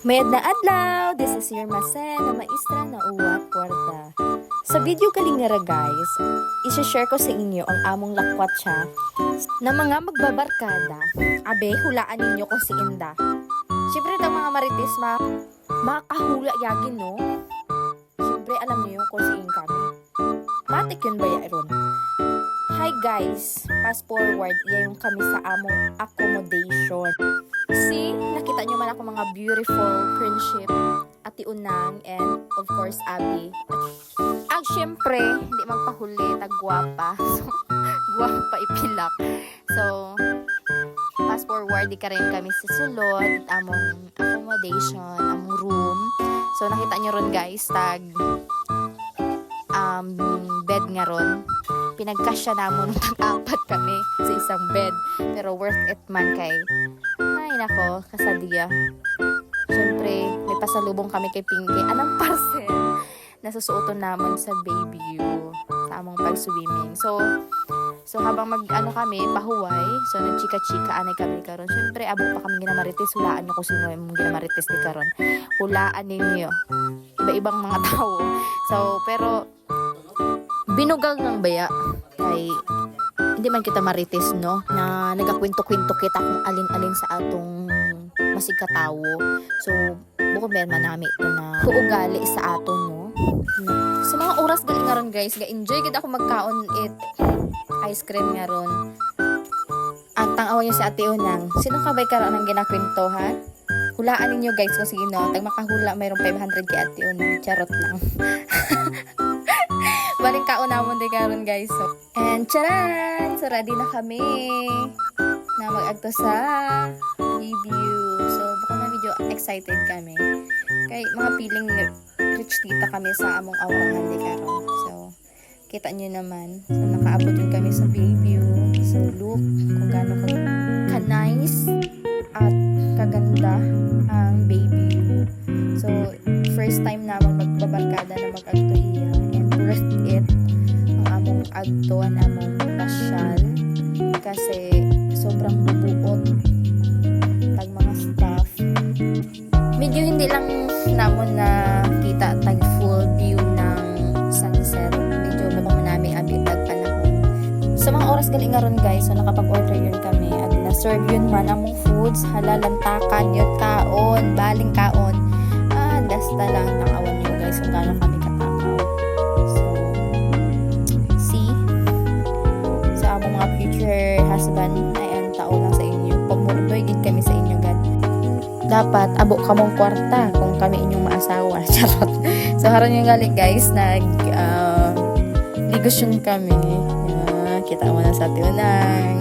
Mayad na adlaw, this is your masen na maestra na uwat kwarta. Sa video kalingara guys, isi-share ko sa inyo ang among lakwat siya na mga magbabarkada. Abe, hulaan ninyo kung si Inda. Siyempre daw mga marites, makahula yagin no? Siyempre alam niyo kung si In kami. Matik yun ba yaron? Hi guys, fast forward, yayon kami sa among accommodation. See, nakita nyo man ako mga beautiful friendship, Ati Unang, and of course Abby. Ang syempre, hindi magpahuli, tagwapa. So, guwapa ipilak. So, fast forward, di ka rin kami sa sulod, among accommodation, among room. So, nakita nyo ron guys, bed nga ron. Pinagkasya namon tag-apat kami sa isang bed. Pero worth it man kay. Ay nako, kasadiya. Siyempre, may pasalubong kami kay Pinky. Anong parcel? Nasusuoton namon sa baby you. Sa among pag-swimming. So habang kami, pahuway. So, nagchika-chika, anay kami karon. Siyempre, abo pa kami ginamarites. Hulaan nyo kung sino yung ginamarites di karon. Hulaan ninyo. Iba-ibang mga tao. So, pero, binugang ng baya kay hindi man kita marites no na nagakwento-kwento kita kung alin-alin sa atong masigkatawo. So bukod meron nami ito na ugali sa aton no. Sa mga oras gali nga ron guys, ga-enjoy gid ako magkaon ice cream nga ron. Ang tang-awan niyo si Ate Unang. Sino ka ba'y karon ang ginakwentuhan? Hulaan ninyo guys kung sino. Tag makahula mayroong 500 kay Ate Unang. Charot lang. Baling kaunamon din karon guys. So, and charan! So, ready na kami na mag-agto sa review. So, bukod na medyo excited kami. Kay mga feeling rich tita kami sa among aurahan di karon. So, kita nyo naman. So, nakaabot din kami sa review. So, look kung gaano ka-nice at kaganda ang baby. So, first time naman magbabarkada na mag-agto iya. Worth it ang among agtuan, among pasyal kasi sobrang bubuot tag mga staff. Medyo hindi lang namon na kita tag full view ng sunset. Medyo babang namin abitag panahon. Sa mga oras gali nga ron guys, so nakapag-order yun kami at na-serve yun man among foods, halalantakan yun kaon, baling kaon. Dasta lang takawan nyo guys kung gaano kami katakaw. Mga future husband ay ang tao lang sa inyo. Pamurdoy gid kami sa inyo gad. Dapat abo kamong kwarta kung kami inyong maasawa. Charot. So haron yung galing guys, ligosyon kami. Kita mo na sa Ate Unang.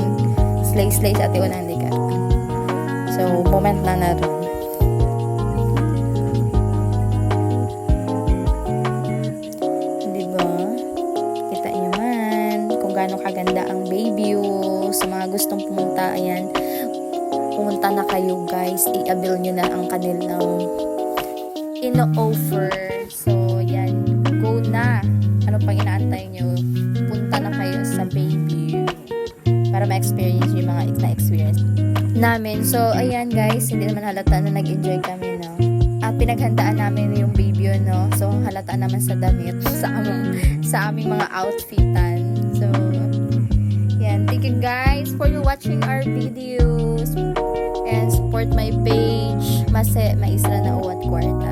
Slay sa Ate Unang di ka. So moment na naroon. Gaano kaganda ang baby sa mga gustong pumunta, ayan, pumunta na kayo guys, i-avail nyo na ang kanilang ino-offer. So yan, go na, ano pang inaantay nyo, punta na kayo sa baby para ma-experience yung mga na-experience namin. So ayan guys, hindi naman halata na nag-enjoy kami no, at pinaghandaan namin yung baby no, so halata naman sa damit sa aming mga outfitan. So, yan. Thank you guys for watching our videos and support my page. Maestra na uwat kwarta.